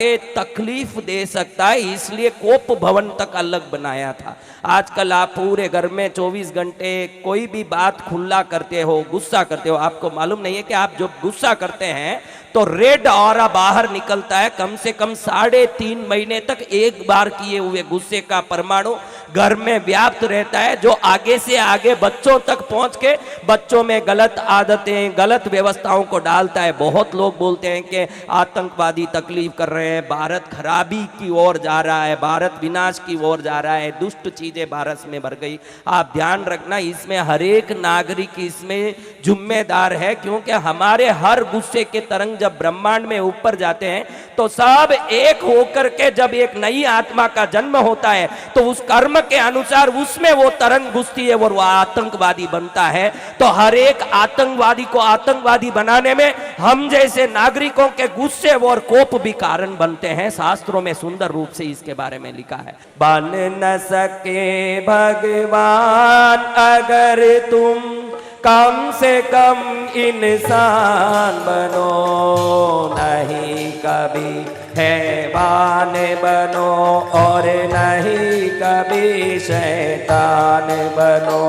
तकलीफ दे सकता है, इसलिए कोप भवन तक अलग बनाया था। आजकल आप पूरे घर में 24 घंटे कोई भी बात खुला करते हो, गुस्सा करते हो, आपको मालूम नहीं है कि आप जब गुस्सा करते हैं तो रेड ऑरा बाहर निकलता है। कम से कम 3.5 महीने तक एक बार किए हुए गुस्से का परमाणु घर में व्याप्त रहता है, जो आगे से आगे बच्चों तक पहुंच के बच्चों में गलत आदतें, गलत व्यवस्थाओं को डालता है। बहुत लोग बोलते हैं कि आतंकवादी तकलीफ कर रहे हैं, भारत खराबी की ओर जा रहा है, भारत विनाश की ओर जा रहा है, दुष्ट चीजें भारत में भर गई। आप ध्यान रखना, इसमें हर एक नागरिक इसमें जिम्मेदार है, क्योंकि हमारे हर गुस्से के तरंग जब ब्रह्मांड में ऊपर जाते हैं तो सब एक होकर के जब एक नई आत्मा का जन्म होता है तो उस कर्म के अनुसार उसमें वो तरंग घुसती है और वो आतंकवादी बनता है। तो हर एक आतंकवादी को आतंकवादी बनाने में हम जैसे नागरिकों के गुस्से और कोप भी कारण बनते हैं। शास्त्रों में सुंदर रूप से इसके बारे में लिखा है, बन न सके भगवान अगर तुम कम से कम इंसान बनो, नहीं कभी हैवान बनो और नहीं कभी शैतान बनो।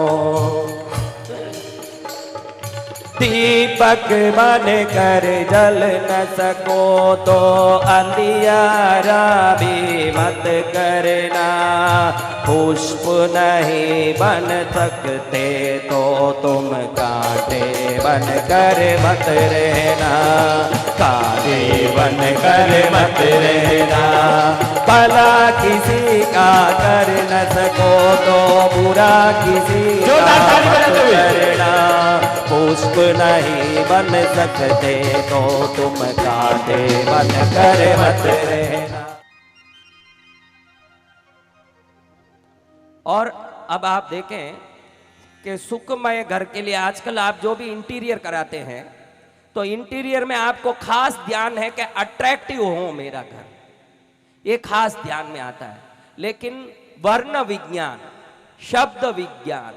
दीपक बन कर जल न सको तो अंधियारा भी मत करना, पुष्प नहीं बन सकते तो तुम कांटे बन कर मत रहना, कांटे बन कर मत रहना। भला किसी का कर न सको तो बुरा किसी का मत करना, पुष्प नहीं बन सकते तो तुम कांटे बन कर मत रहना। और अब आप देखें कि सुखमय घर के लिए आजकल आप जो भी इंटीरियर कराते हैं तो इंटीरियर में आपको खास ध्यान है कि अट्रैक्टिव हो मेरा घर, ये खास ध्यान में आता है। लेकिन वर्ण विज्ञान, शब्द विज्ञान,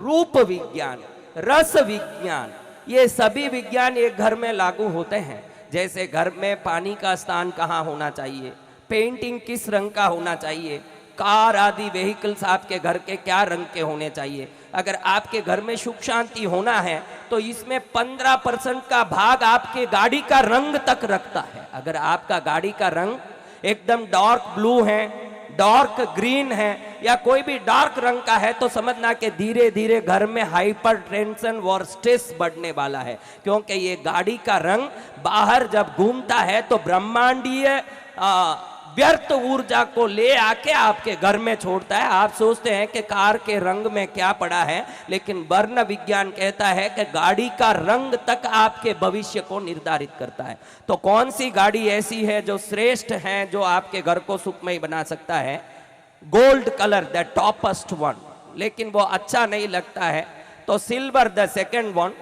रूप विज्ञान, रस विज्ञान, ये सभी विज्ञान एक घर में लागू होते हैं। जैसे घर में पानी का स्थान कहाँ होना चाहिए, पेंटिंग किस रंग का होना चाहिए, कार आदि व्हीकल्स आपके घर के क्या रंग के होने चाहिए। अगर आपके घर में सुख शांति होना है तो इसमें 15% का भाग आपके गाड़ी का रंग तक रखता है। अगर आपका गाड़ी का रंग एकदम डार्क ब्लू है, डार्क ग्रीन है या कोई भी डार्क रंग का है तो समझना कि धीरे धीरे घर में हाइपर टेंशन और स्ट्रेस बढ़ने वाला है, क्योंकि ये गाड़ी का रंग बाहर जब घूमता है तो ब्रह्मांडीय व्यर्थ ऊर्जा को ले आके आपके घर में छोड़ता है। आप सोचते हैं कि कार के रंग में क्या पड़ा है, लेकिन वर्ण विज्ञान कहता है कि गाड़ी का रंग तक आपके भविष्य को निर्धारित करता है। तो कौन सी गाड़ी ऐसी है जो श्रेष्ठ है, जो आपके घर को सुखमय बना सकता है? Gold colour the toppest one, लेकिन वो अच्छा नहीं लगता है तो सिल्वर द सेकेंड वन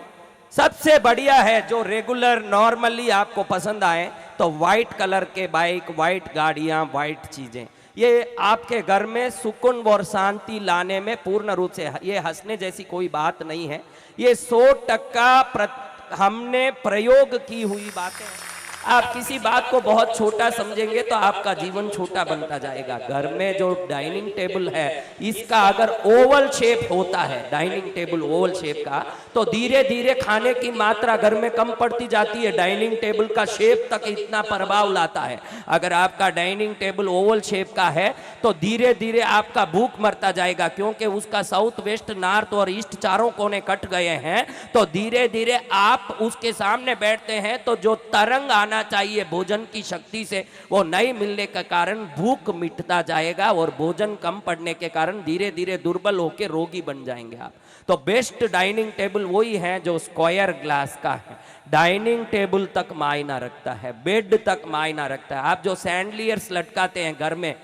सबसे बढ़िया है। जो रेगुलर नॉर्मली आपको पसंद आए तो व्हाइट कलर के बाइक, व्हाइट गाड़ियां, व्हाइट चीजें, ये आपके घर में सुकून और शांति लाने में पूर्ण रूप से, ये हंसने जैसी कोई बात नहीं है, ये 100% हमने प्रयोग की हुई बातें हैं। आप किसी बात को बहुत छोटा समझेंगे तो आपका जीवन छोटा बनता जाएगा। घर में जो डाइनिंग टेबल है इसका अगर ओवल शेप होता है, डाइनिंग टेबल ओवल शेप का, तो धीरे धीरे खाने की मात्रा घर में कम पड़ती जाती है। डाइनिंग टेबल का शेप तक इतना प्रभाव लाता है। अगर आपका डाइनिंग टेबल ओवल शेप का है तो धीरे धीरे आपका भूख मरता जाएगा, क्योंकि उसका साउथ, वेस्ट, नॉर्थ और ईस्ट चारों कोने कट गए हैं। तो धीरे धीरे आप उसके सामने बैठते हैं तो जो तरंग आना चाहिए भोजन की शक्ति से वो नहीं मिलने के कारण भूख मिटता जाएगा और भोजन कम पड़ने के कारण धीरे धीरे दुर्बल होकर रोगी बन जाएंगे आप। तो बेस्ट डाइनिंग टेबल वही है जो स्क्वायर ग्लास का है। डाइनिंग टेबल तक मायना रखता है, बेड तक मायना रखता है। आप जो सैंडलियर्स लटकाते हैं घर में,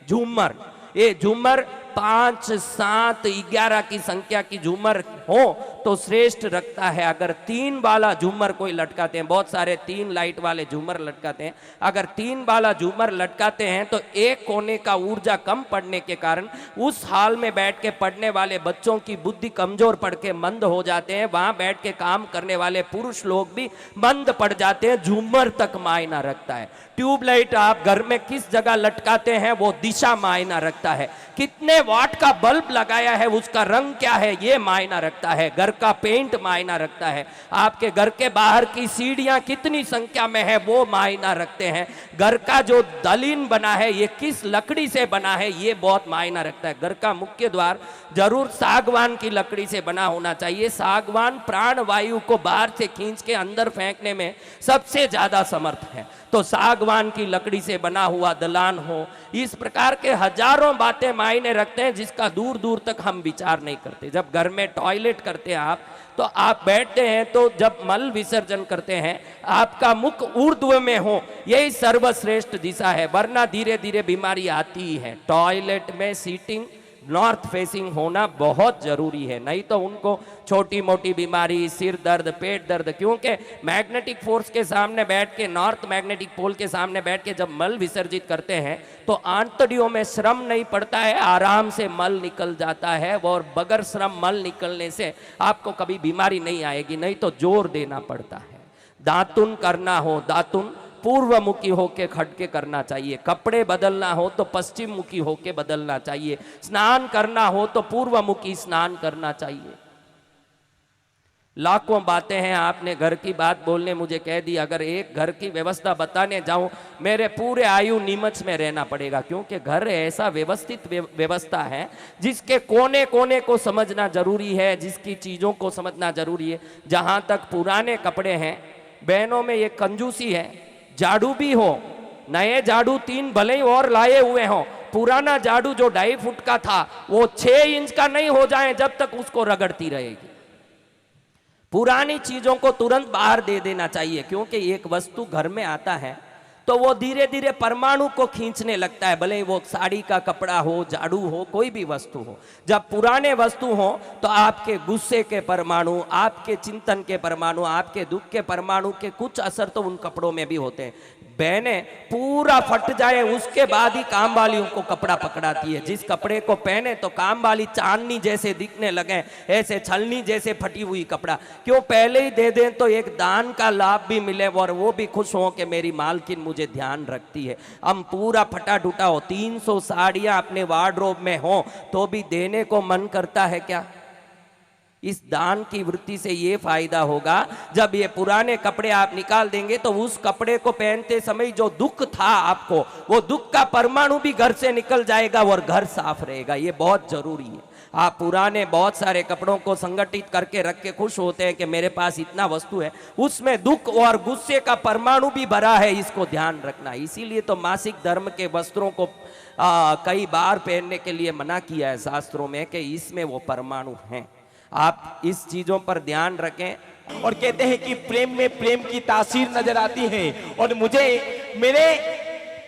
झूमर, ये झूमर 5, 7, 11 की संख्या की झूमर हो तो श्रेष्ठ रखता है। अगर 3 वाला झूमर कोई लटकाते हैं, बहुत सारे 3 लाइट वाले झूमर लटकाते हैं, अगर 3 वाला झूमर लटकाते हैं तो एक कोने का ऊर्जा कम पड़ने के कारण उस हाल में बैठ के पढ़ने वाले बच्चों की बुद्धि कमजोर पड़ के मंद हो जाते हैं। वहां बैठ के काम करने वाले पुरुष लोग भी मंद पड़ जाते हैं। झूमर तक मायना रखता है। ट्यूबलाइट आप घर में किस जगह लटकाते हैं वो दिशा मायना रखता है। कितने वाट का बल्ब लगाया है, उसका रंग क्या है, ये मायना रखता है। घर का पेंट मायना रखता है। आपके घर के बाहर की सीढ़ियां कितनी संख्या में है वो मायना रखते हैं। घर का जो दलीन बना है ये किस लकड़ी से बना है ये बहुत मायना रखता है। घर का मुख्य द्वार जरूर सागवान की लकड़ी से बना होना चाहिए। सागवान प्राण वायु को बाहर से खींच के अंदर फेंकने में सबसे ज्यादा समर्थ है, तो सागवान की लकड़ी से बना हुआ दलान हो। इस प्रकार के हजारों बातें मायने रखते हैं जिसका दूर दूर तक हम विचार नहीं करते। जब घर में टॉयलेट करते हैं आप, तो आप बैठते हैं तो जब मल विसर्जन करते हैं आपका मुख ऊर्ध्व में हो, यही सर्वश्रेष्ठ दिशा है, वरना धीरे धीरे बीमारी आती ही है। टॉयलेट में सीटिंग नॉर्थ फेसिंग होना बहुत जरूरी है, नहीं तो उनको छोटी मोटी बीमारी, सिर दर्द, पेट दर्द, क्योंकि मैग्नेटिक फोर्स के सामने बैठ के, नॉर्थ मैग्नेटिक पोल के सामने बैठ के जब मल विसर्जित करते हैं तो आंतड़ियों में श्रम नहीं पड़ता है, आराम से मल निकल जाता है। और बगैर श्रम मल निकलने से आपको कभी बीमारी नहीं आएगी, नहीं तो जोर देना पड़ता है। दातुन करना हो, दातुन पूर्व मुखी होके खड़ के करना चाहिए। कपड़े बदलना हो तो पश्चिम मुखी होके बदलना चाहिए। स्नान करना हो तो पूर्व मुखी स्नान करना चाहिए। लाखों बातें हैं, आपने घर की बात बोलने मुझे कह दी। अगर एक घर की व्यवस्था बताने जाऊं मेरे पूरे आयु नीमच में रहना पड़ेगा, क्योंकि घर ऐसा व्यवस्थित व्यवस्था है जिसके कोने कोने को समझना जरूरी है, जिसकी चीजों को समझना जरूरी है। जहां तक पुराने कपड़े हैं, बहनों में ये कंजूसी है, झाड़ू भी हो, नए झाड़ू 3 भले ही और लाए हुए हो, पुराना झाड़ू जो 2.5 फुट का था वो 6 इंच का नहीं हो जाए जब तक उसको रगड़ती रहेगी। पुरानी चीजों को तुरंत बाहर दे देना चाहिए, क्योंकि एक वस्तु घर में आता है तो वो धीरे धीरे परमाणु को खींचने लगता है, भले ही वो साड़ी का कपड़ा हो, झाड़ू हो, कोई भी वस्तु हो। जब पुराने वस्तु हो तो आपके गुस्से के परमाणु, आपके चिंतन के परमाणु, आपके दुख के परमाणु के कुछ असर तो उन कपड़ों में भी होते हैं। बहनें पूरा फट जाए उसके बाद ही काम वालियों को कपड़ा पकड़ाती है। जिस कपड़े को पहने तो काम वाली चांदनी जैसे दिखने लगे, ऐसे छलनी जैसे फटी हुई कपड़ा क्यों पहले ही दे दें तो एक दान का लाभ भी मिले और वो भी खुश हो कि मेरी मालकिन मुझे ध्यान रखती है। हम पूरा फटा टूटा हो, 300 साड़ियां अपने वार्डरोब में हो तो भी देने को मन करता है क्या? इस दान की वृत्ति से ये फायदा होगा, जब ये पुराने कपड़े आप निकाल देंगे तो उस कपड़े को पहनते समय जो दुख था आपको, वो दुख का परमाणु भी घर से निकल जाएगा और घर साफ रहेगा। ये बहुत जरूरी है। आप पुराने बहुत सारे कपड़ों को संगठित करके रख के खुश होते हैं कि मेरे पास इतना वस्तु है, उसमें दुख और गुस्से का परमाणु भी भरा है, इसको ध्यान रखना। इसीलिए तो मासिक धर्म के वस्त्रों को कई बार पहनने के लिए मना किया है शास्त्रों में कि इसमें वो परमाणु हैं। आप इस चीजों पर ध्यान रखें। और कहते हैं कि प्रेम में प्रेम की तासीर नजर आती है, और मुझे मेरे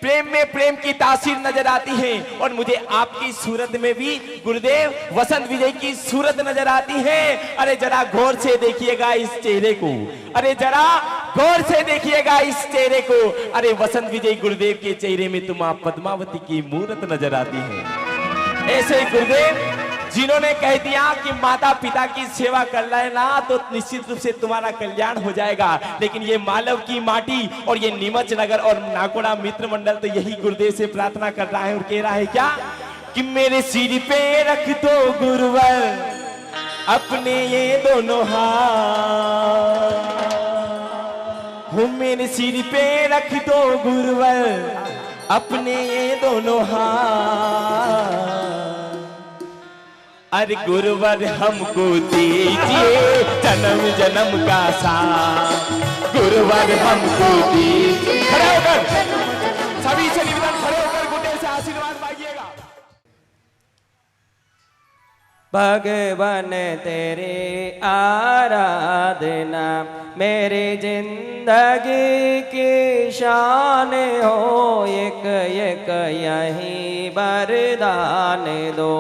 प्रेम में प्रेम की तासीर नजर आती है, और मुझे आपकी सूरत में भी गुरुदेव वसंत विजय की सूरत नजर आती है। अरे जरा गौर से देखिएगा इस चेहरे को, अरे जरा गौर से देखिएगा इस चेहरे को। अरे वसंत विजय गुरुदेव के चेहरे में तुम पद्मावती की मूरत नजर आती है। ऐसे गुरुदेव जिन्होंने कह दिया कि माता पिता की सेवा कर लेना तो निश्चित रूप से तुम्हारा कल्याण हो जाएगा। लेकिन ये मालव की माटी और ये नीमच नगर और नाकोड़ा मित्र मंडल तो यही गुरुदेव से प्रार्थना कर रहा है और कह रहा है क्या कि मेरे सिर पे रख दो गुरुवर अपने ये दोनों हाथ, हो मेरे सिर पे रख दो गुरुवर अपने ये दोनों हाथ। अरे गुरुवर हमको दीजिए जन्म जन्म का साथ, गुरुवर हमको दीजिए। खड़े होकर सभी से निवेदन, खड़े होकर गुरुदेव से आशीर्वाद मांगिएगा। भगवान तेरी आराधना मेरी जिंदगी की शान हो, एक एक यही वरदान दो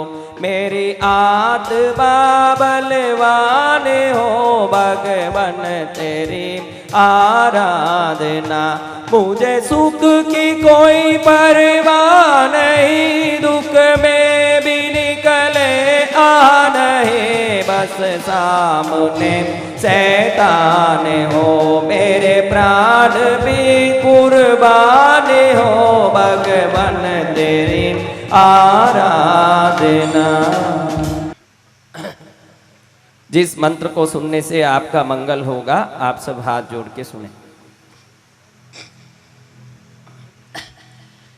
मेरी आत्मा बलवान हो भगवन तेरी आराधना। मुझे सुख की कोई परवाह नहीं, दुख में भी निकले आ नहीं, बस सामने शैतान हो, मेरे प्राण भी कुर्बान हो भगवन तेरी आराधना। जिस मंत्र को सुनने से आपका मंगल होगा, आप सब हाथ जोड़ के सुने।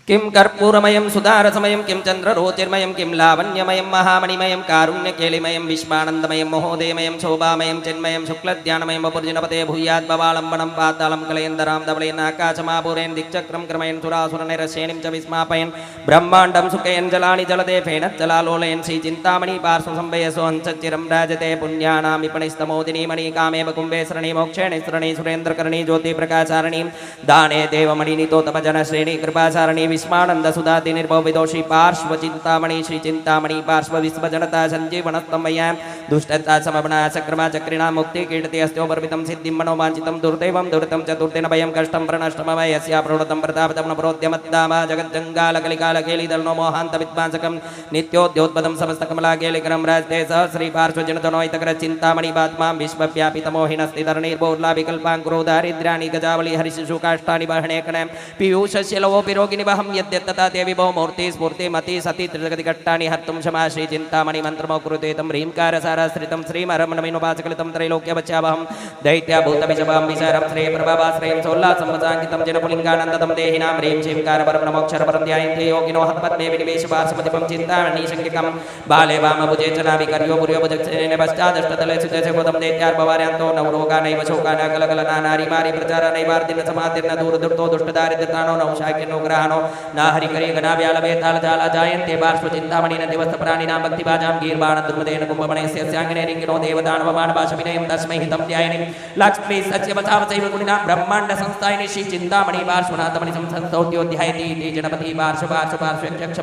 किम कर्पूरमयं सुधारसमयं किम चंद्ररोचिर्मयं किम लावण्यमयं महामणिमयं कारुण्यकेलिमयं विश्वानंदमयं महोदयमयं शोभामयं चिन्मयं शुक्लध्यानमयं वपुर्जिनपते भूयात् भवालंबनं पातालं कलयन्दरां धवलेन आकाशमापुरेन् दिक्चक्रं क्रमयन् सुरासुरनिरश्रेणीं च विस्मापयन् ब्रह्माण्डं सुखयन् जलानि जलदेफेन जलालोलयन् श्रीचिन्तामणि पार्श्वसंवयसो हंसच्चिरं राजते पुण्यानां विपणिस्तमोदिनी मणिकामेव कुम्भे श्रणी मोक्षेणे श्रणी सुरेन्द्रकर्णी ज्योतिप्रकाशारिणीं दाने देवमणिनितो तप जनश्रेणी कृपाचारिणी विस्मानंद सुधाति निर्भव विदोषी पार्श्व चिंतामणि श्री चिंतामणि पार्श्व विश्व जनता संजीवनस्तमयां दुष्टता समवना चक्रमा चक्रिणा मुक्ति कीर्ति अस्त्योपर्वितं सिद्धिं मनोवांचितं दुर्दैवं दुर्तं चतुर्दिन भयं कष्टं प्रणष्टमवयस्या प्रणोतं प्रतापतं नवरोद्यमत्तामा जगज्जंगाल कलिकाल केलिदल्नो मोहांत विद्वांसकं नित्योद्योत्पदं समस्त कमला केलिकरं राजते सह श्री पार्श्व जनतनोहितकर चिंतामणि बात्मां विश्वव्यापी तमोहिनस्ति धरणीर्भोर्ला विकल्पांकुरो दारिद्र्याणि गजावली हरिशिशु काष्ठानि बहणेकणे पीयूषस्य लवोपि रोगिनि हम यद्यत्तता देवी भव मूर्ति स्फूर्ति मति सती त्रिजगति कट्टानि हर्तुं क्षमा श्री चिंतामणि मंत्रमो कुरुते तं ह्रींकार साराश्रितं श्रीमरमणमिनुपासकलितं त्रैलोक्य बच्यावहं दैत्या भूतविषभां विचारं श्री प्रभावाश्रयं सोल्लासंवसाङ्कितं जनपुलिङ्गानन्दतं देहिनां ह्रीं श्रींकार परं नमोक्षरपरं ध्यायन्ते योगिनो हत्पद्मे विनिवेश पार्श्वपतिपं चिन्तामणि शङ्किकं बाले वामभुजे च नाभिकर्यो पुर्यो भुजक्षेणे पश्चादष्टतले सुजशकृतं दैत्यार्भवार्यान्तो नवरोगा नैव शोका न कलकलना नारी मारी प्रचार नैवार्दिन समाधिर्न दूरदुर्तो दुष्टदारिद्र्यतानो नौशाक्यनो ग्रहाणो ना हरिकरे गणा व्यालवे ताल जाला जायन्ते पार्श्व चिन्तामणि दिवस प्राणिनां भक्तिभाजां गीर्वाण दुर्मदेन कुम्भमणस्य स्यांगने रिंगिनो देवदानवमानवाशविनयं तस्मै हितं ध्यायिनीं लक्ष्मी सत्यवचावचैव गुणिना ब्रह्माण्ड संस्थायिनी श्री चिन्तामणि पार्श्वनाथमणि संस्थौत्योध्यायति इति जनपति पार्श्व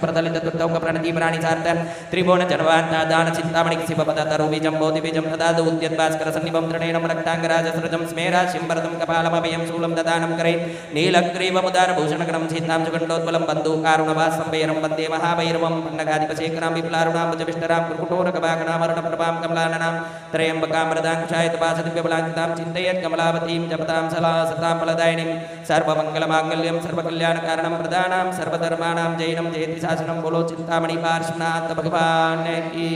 प्रदलित दुर्दौक प्रणति प्राणि सार्थ त्रिभुवन जनवान्ता दान चिन्तामणि शिवपद तरुबीजं बोधिबीजं तदादु उद्यद्भास्कर सन्निभं तृणेनं रक्ताङ्गराजसृजं स्मेरा शिम्बरदं कपालमभयं शूलं ददानं करे नीलग्रीवमुदार भूषणकरं चिन्तां जुगण्डोत्पलं बन्धुकारुणवासं वैरं वन्दे महाभैरवं पन्नगाधिपशेखरां विप्लारुणां भुजविष्टरां कुर्कुटोरकवागणामरुणप्रभां कमलाननां त्र्यम्बकां मृदाङ्कुशायतपाशदिव्यबलाङ्कितां चिन्तयत् कमलावतीं जपतां सलासतां फलदायिनीं सर्वमङ्गलमाङ्गल्यं सर्वकल्याणकारणं प्रदानां सर्वधर्माणां जैनं जयति शासनं बोलो चिन्तामणि पार्श्वनाथ भगवान की।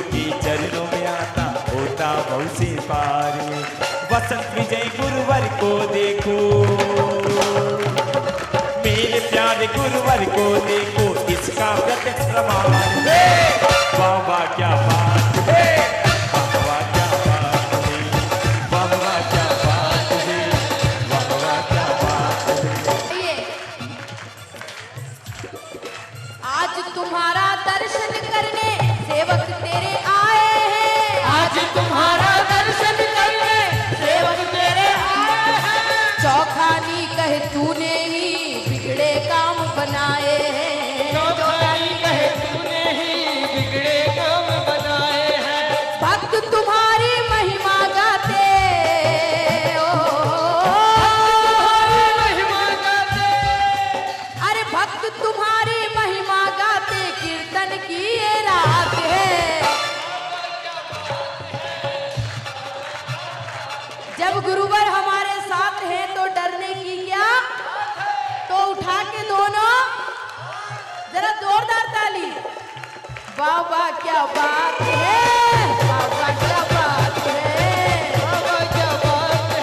के चरणों में आता होता भव से पार। वसंत विजय गुरुवर को देखो, मेरे प्यारे गुरुवर को देखो, इसका प्रत्यक्ष प्रमाण है। वाह वाह क्या बात है, वाह वाह क्या बात है, वाह वाह क्या बात है, वाह वाह क्या बात है। आज तुम्हारा दर्शन करने सेवक तेरे आए हैं, आज तुम्हारा दर्शन करने सेवक तेरे आए हैं। चौखानी कहे तूने ही बिगड़े काम बनाए हैं, चौखानी कहे तूने ही बिगड़े काम बनाए हैं। भक्त तुम्हारी महिमा गाते, महिमा गाते, अरे भक्त तुम्हारी महिमा गाते, कीर्तन की ये रात है। जब गुरुवर हमारे साथ हैं तो डरने की क्या, तो उठा के दोनों जरा जोरदार ताली। वाह वाह क्या बात है, वाह वाह क्या बात है, वाह वाह क्या बात है।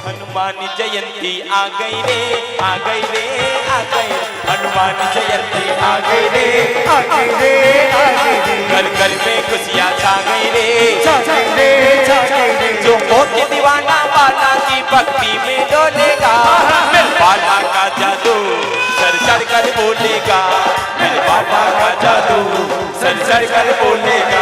हनुमान जयंती आ गई रे, आ गई रे, आ गई। हनुमान जयंती आ गई रे, आ गई रे, आ गई रे। घर घर में खुशियाँ छा गई रे, छा गई रे, छा गई रे। जो होके दीवाना बाला की भक्ति में डोलेगा, मेरे बाला का जादू सर चढ़ कर बोलेगा, मेरे बाबा का जादू सर चढ़ कर बोलेगा।